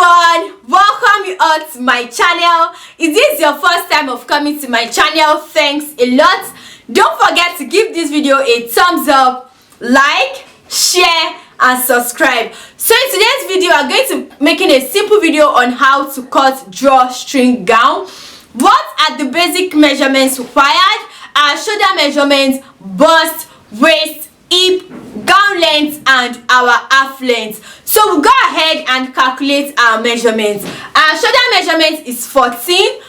everyone, welcome you all to my channel. If this is your first time of coming to my channel, thanks a lot. Don't forget to give this video a thumbs up, like, share and subscribe. So in today's video I'm going to be making a simple video on how to cut drawstring gown. What are the basic measurements required? Our shoulder measurements, bust, waist, hip, gown length and our half length. So we'll go ahead and calculate our measurements. Our shoulder measurement is 14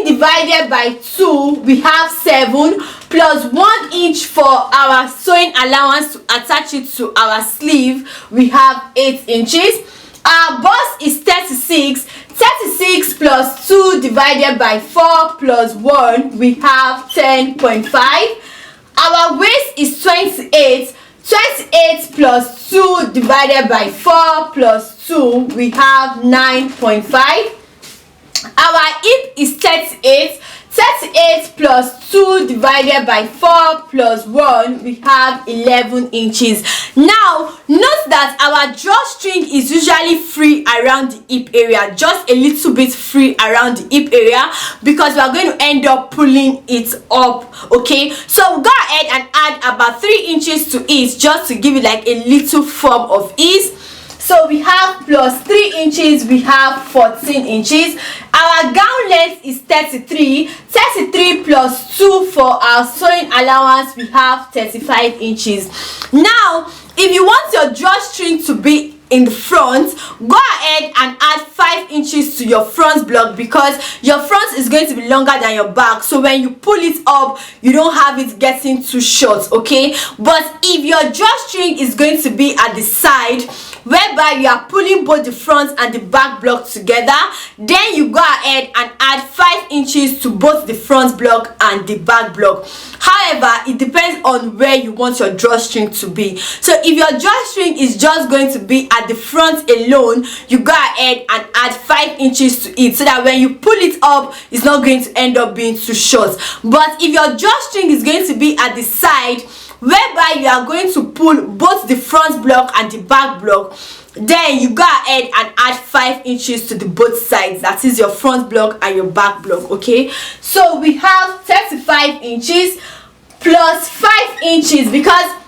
divided by 2, we have 7, plus 1 inch for our sewing allowance to attach it to our sleeve, we have 8 inches. Our bust is 36 plus 2 divided by 4 plus 1, we have 10.5. Our waist is 28 plus 2 divided by 4 plus 2, we have 9.5. Our hip is 38 plus 2 divided by 4 plus 1, we have 11 inches. Now note that our drawstring is usually free around the hip area, just a little bit free around the hip area, because we are going to end up pulling it up. Okay, so we'll go ahead and add about 3 inches to it, just to give it like a little form of ease. So we have plus 3 inches, we have 14 inches. Our gown length is 33 plus 2 for our sewing allowance, we have 35 inches. Now if you want your drawstring to be in the front, go ahead and add 5 inches to your front block, because your front is going to be longer than your back, so when you pull it up you don't have it getting too short. Okay, but if your drawstring is going to be at the side, whereby you are pulling both the front and the back block together, then you go ahead and add 5 inches to both the front block and the back block. However, it depends on where you want your drawstring to be. So if your drawstring is just going to be at the front alone, you go ahead and add 5 inches to it, so that when you pull it up it's not going to end up being too short. But if your drawstring is going to be at the side, whereby you are going to pull both the front block and the back block, then you go ahead and add 5 inches to the both sides, that is your front block and your back block. Okay, so we have 35 inches plus 5 inches, because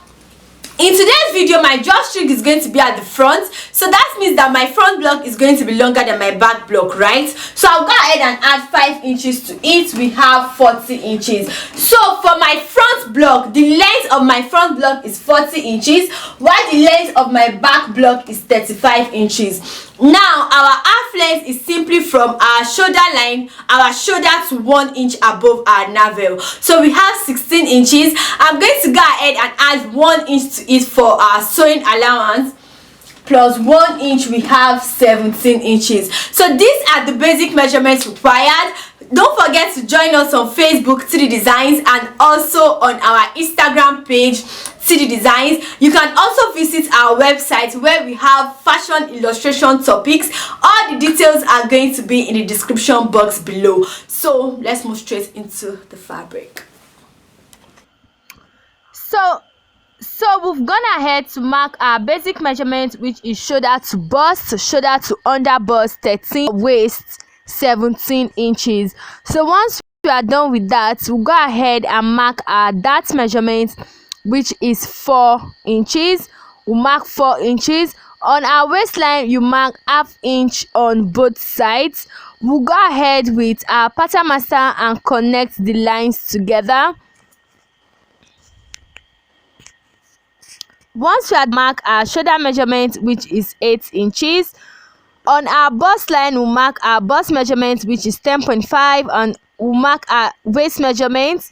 in today's video my drawstring is going to be at the front, so that means that my front block is going to be longer than my back block, right? So I'll go ahead and add 5 inches to it, we have 40 inches. So for my front block, the length of my front block is 40 inches, while the length of my back block is 35 inches. Now our half length is simply from our shoulder line, our shoulder to 1 inch above our navel, so we have 16 inches. I'm going to go ahead and add 1 inch to it for our sewing allowance, plus 1 inch, we have 17 inches. So these are the basic measurements required. Don't forget to join us on Facebook, teegdesigns, and also on our Instagram page, teegdesigns. You can also visit our website where we have fashion illustration topics. All the details are going to be in the description box below. So let's move straight into the fabric. So we've gone ahead to mark our basic measurement, which is shoulder to bust, shoulder to under bust 13, waist 17 inches. So once we are done with that, we'll go ahead and mark our dart measurement, which is 4 inches. We'll mark 4 inches. On our waistline you mark ½ inch on both sides. We'll go ahead with our pattern master and connect the lines together. Once we had marked our shoulder measurement, which is 8 inches, on our bust line we'll mark our bust measurement, which is 10.5, and we'll mark our waist measurement.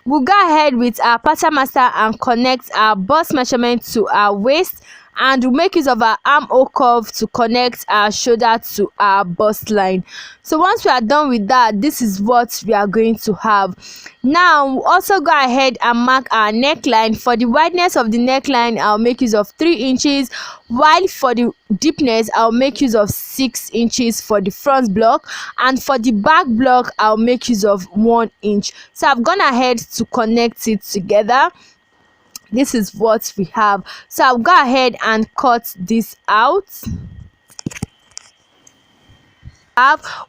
We'll go ahead with our pattern master and connect our bust measurement to our waist, and we'll make use of our armhole curve to connect our shoulder to our bust line. So once we are done with that, this is what we are going to have. Now we'll also go ahead and mark our neckline. For the wideness of the neckline I'll make use of 3 inches, while for the deepness I'll make use of 6 inches for the front block, and for the back block I'll make use of 1 inch. So I've gone ahead to connect it together. This is what we have. So I'll go ahead and cut this out.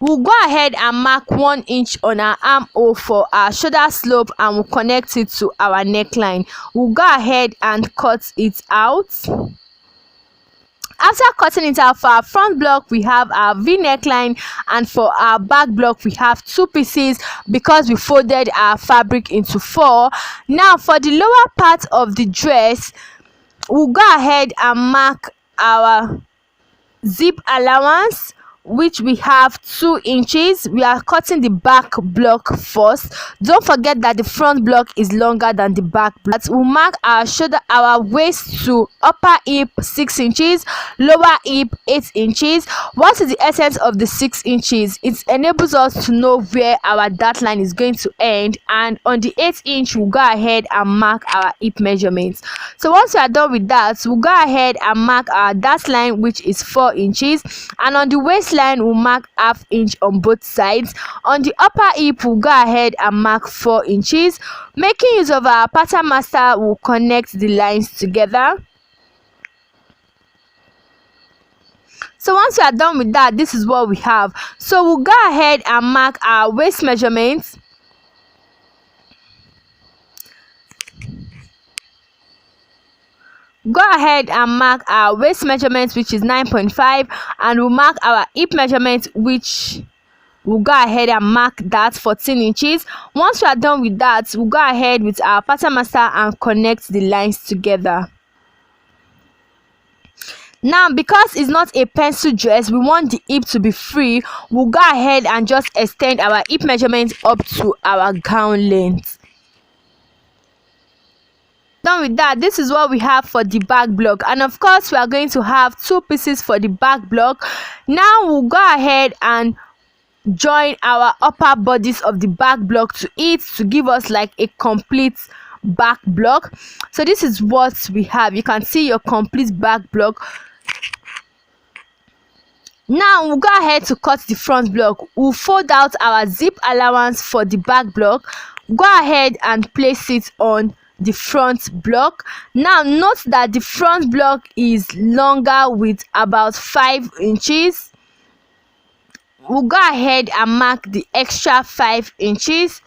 we'll go ahead and mark 1 inch on our armhole for our shoulder slope, and we'll connect it to our neckline. We'll go ahead and cut it out. After cutting it out, for our front block we have our V neckline, and for our back block we have 2 pieces because we folded our fabric into 4. Now for the lower part of the dress, we'll go ahead and mark our zip allowance, which we have 2 inches. We are cutting the back block first. Don't forget that the front block is longer than the back block. We'll mark our waist to upper hip 6 inches, lower hip 8 inches. What is the essence of the 6 inches? It enables us to know where our dart line is going to end, and on the 8th inch we'll go ahead and mark our hip measurements. So once we are done with that, we'll go ahead and mark our dart line, which is 4 inches, and on the waistline we'll mark ½ inch on both sides. On the upper hip we'll go ahead and mark 4 inches. Making use of our pattern master, we'll connect the lines together. So once we are done with that, this is what we have. So we'll go ahead and mark our waist measurements. Go ahead and mark our waist measurements, which is 9.5, and we'll mark our hip measurement, which we'll go ahead and mark that 14 inches. Once we are done with that, we'll go ahead with our pattern master and connect the lines together. Now, because it's not a pencil dress, we want the hip to be free. We'll go ahead and just extend our hip measurement up to our gown length. Done with that, this is what we have for the back block, and of course we are going to have 2 pieces for the back block. Now we'll go ahead and join our upper bodies of the back block to it to give us like a complete back block. So this is what we have. You can see your complete back block. Now we'll go ahead to cut the front block. We'll fold out our zip allowance for the back block. Go ahead and place it on the front block. Now note that the front block is longer with about 5 inches. We'll go ahead and mark the extra 5 inches.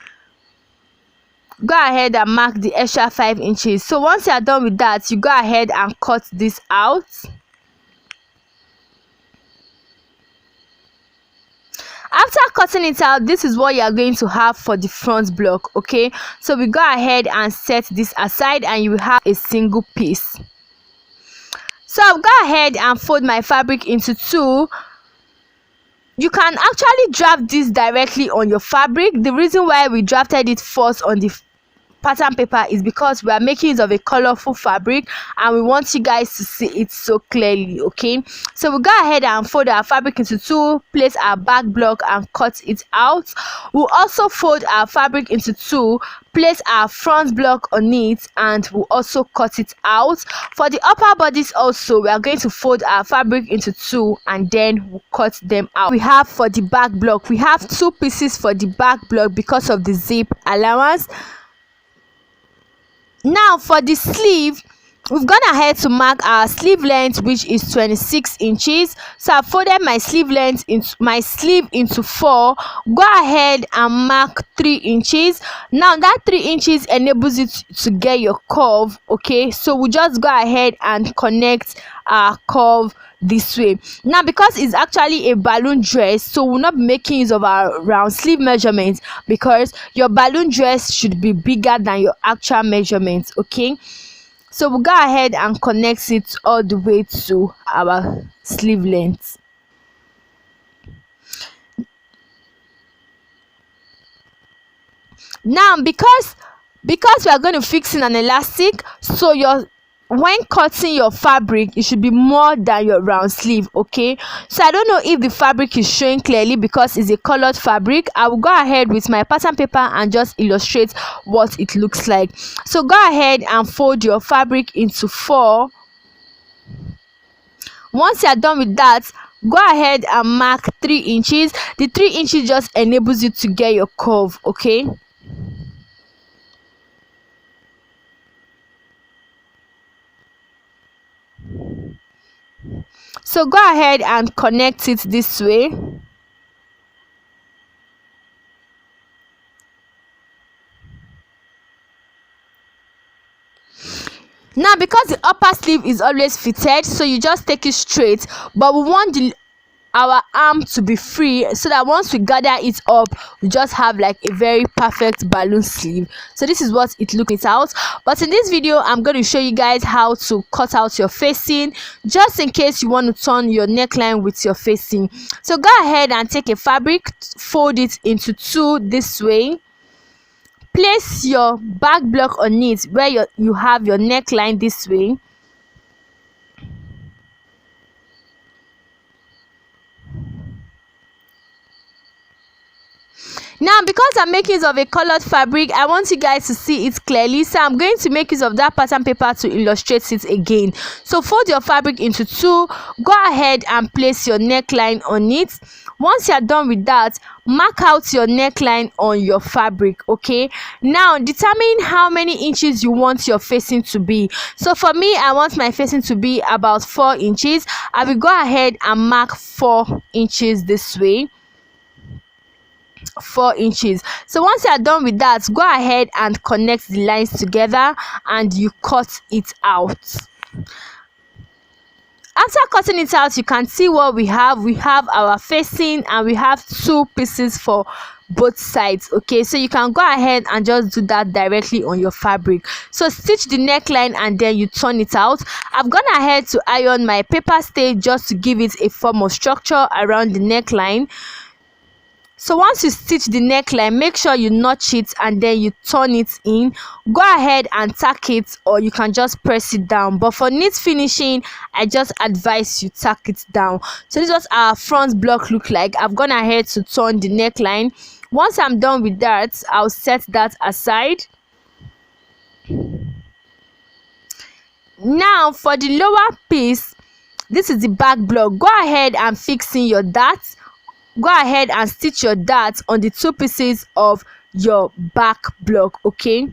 Go ahead and mark the extra 5 inches. So once you are done with that, you go ahead and cut this out. After cutting it out, this is what you are going to have for the front block. Okay, so we go ahead and set this aside, and you will have a single piece. So I'll go ahead and fold my fabric into 2. You can actually draft this directly on your fabric. The reason why we drafted it first on the pattern paper is because we are making use of a colorful fabric and we want you guys to see it so clearly. Okay, so we'll go ahead and fold our fabric into 2, place our back block and cut it out. We'll also fold our fabric into 2, place our front block on it, and we'll also cut it out. For the upper bodies also, we are going to fold our fabric into 2 and then we'll cut them out. We have for the back block, we have 2 pieces for the back block because of the zip allowance. Now for the sleeve, we've gone ahead to mark our sleeve length, which is 26 inches. So I folded my sleeve length into 4. Go ahead and mark 3 inches. Now that 3 inches enables you to get your curve. Okay, so we'll just go ahead and connect our curve this way. Now because it's actually a balloon dress, so we'll not be making use of our round sleeve measurements because your balloon dress should be bigger than your actual measurements. Okay, so we'll go ahead and connect it all the way to our sleeve length. Now because we are going to fix in an elastic, so when cutting your fabric, it should be more than your round sleeve. Okay, so I don't know if the fabric is showing clearly because it's a colored fabric. I will go ahead with my pattern paper and just illustrate what it looks like. So go ahead and fold your fabric into 4. Once you are done with that, go ahead and mark 3 inches. The 3 inches just enables you to get your curve. Okay, so go ahead and connect it this way. Now because the upper sleeve is always fitted, so you just take it straight, but we want our arm to be free, so that once we gather it up, we just have like a very perfect balloon sleeve. So this is what it looks out. But in this video, I'm going to show you guys how to cut out your facing, just in case you want to turn your neckline with your facing. So go ahead and take a fabric, fold it into two this way, place your back block on it where you have your neckline this way. Now because I'm making use of a colored fabric, I want you guys to see it clearly, so I'm going to make use of that pattern paper to illustrate it again. So fold your fabric into two, go ahead and place your neckline on it. Once you're done with that, mark out your neckline on your fabric. Okay, now determine how many inches you want your facing to be. So for me, I want my facing to be about 4 inches. I will go ahead and mark 4 inches this way. 4 inches. So once you are done with that, go ahead and connect the lines together and you cut it out. After cutting it out, you can see what we have. We have our facing and we have 2 pieces for both sides. Okay, so you can go ahead and just do that directly on your fabric. So stitch the neckline and then you turn it out. I've gone ahead to iron my paper stage just to give it a form of structure around the neckline. So once you stitch the neckline, make sure you notch it and then you turn it in. Go ahead and tack it, or you can just press it down. But for neat finishing, I just advise you tack it down. So this is what our front block look like. I've gone ahead to turn the neckline. Once I'm done with that, I'll set that aside. Now for the lower piece, this is the back block. Go ahead and fix in your darts. Go ahead and stitch your darts on the 2 pieces of your back block. Okay,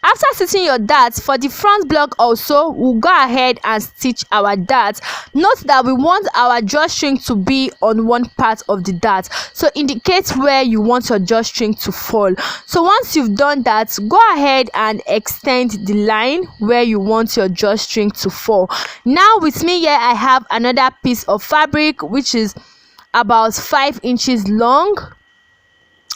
after stitching your darts for the front block also, we'll go ahead and stitch our darts. Note that we want our drawstring to be on one part of the dart, so indicate where you want your drawstring to fall. So once you've done that, go ahead and extend the line where you want your drawstring to fall. Now with me here, I have another piece of fabric which is about 5 inches long.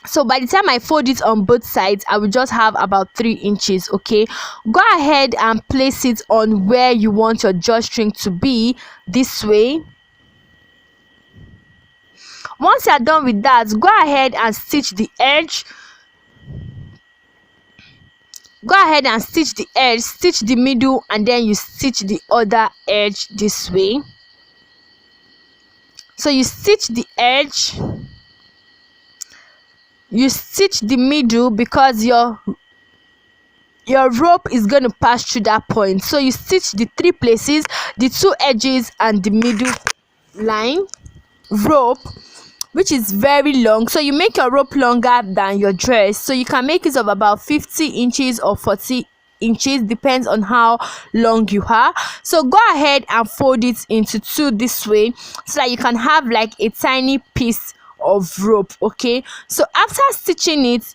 So by the time I fold it on both sides, I will just have about 3 inches. Okay, go ahead and place it on where you want your drawstring to be this way. Once you're done with that, go ahead and stitch the edge. Go ahead and stitch the edge, stitch the middle, and then you stitch the other edge this way. So you stitch the edge, you stitch the middle because your rope is going to pass through that point. So you stitch the 3 places, the 2 edges and the middle line rope, which is very long. So you make your rope longer than your dress, so you can make it of about 50 inches or 40 inches, depends on how long you are. So go ahead and fold it into 2 this way, so that you can have like a tiny piece of rope. Okay, so after stitching it,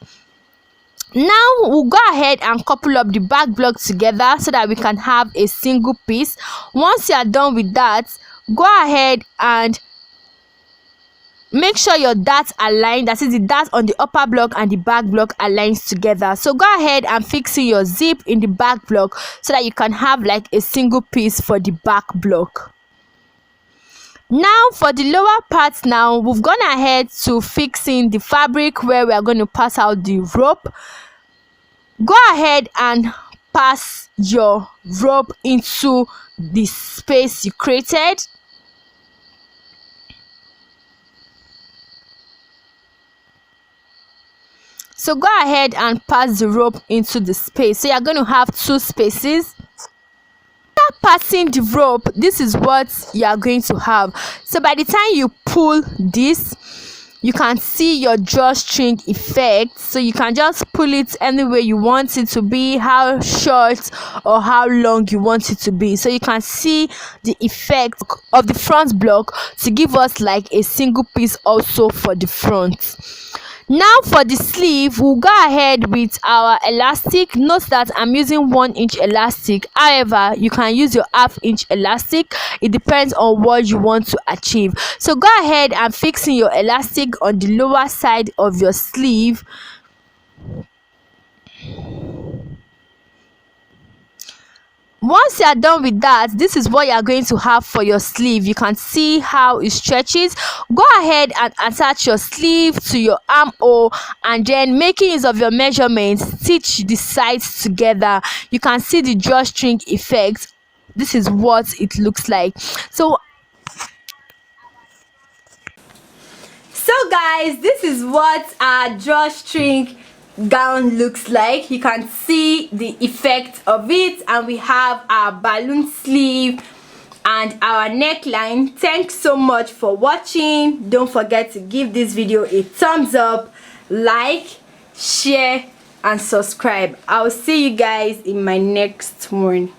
now we'll go ahead and couple up the back block together so that we can have a single piece. Once you are done with that, go ahead and make sure your darts align, that is the dart on the upper block and the back block aligns together. So go ahead and fix in your zip in the back block so that you can have like a single piece for the back block. Now for the lower part, now we've gone ahead to fixing the fabric where we are going to pass out the rope. Go ahead and pass your rope into the space you created. So go ahead and pass the rope into the space. So you're going to have 2 spaces. After passing the rope, this is what you are going to have. So by the time you pull this, you can see your drawstring effect. So you can just pull it any way you want it to be, how short or how long you want it to be. So you can see the effect of the front block to give us like a single piece also for the front. Now for the sleeve, we'll go ahead with our elastic. Note that I'm using 1-inch elastic, however you can use your 1/2-inch elastic. It depends on what you want to achieve. So go ahead and fixing your elastic on the lower side of your sleeve. Once you are done with that, this is what you are going to have for your sleeve. You can see how it stretches. Go ahead and attach your sleeve to your armhole, and then making use of your measurements, stitch the sides together. You can see the drawstring effect. This is what it looks like. So guys, this is what our drawstring gown looks like. You can see the effect of it, and we have our balloon sleeve and our neckline. Thanks so much for watching. Don't forget to give this video a thumbs up, like, share and subscribe. I'll see you guys in my next one.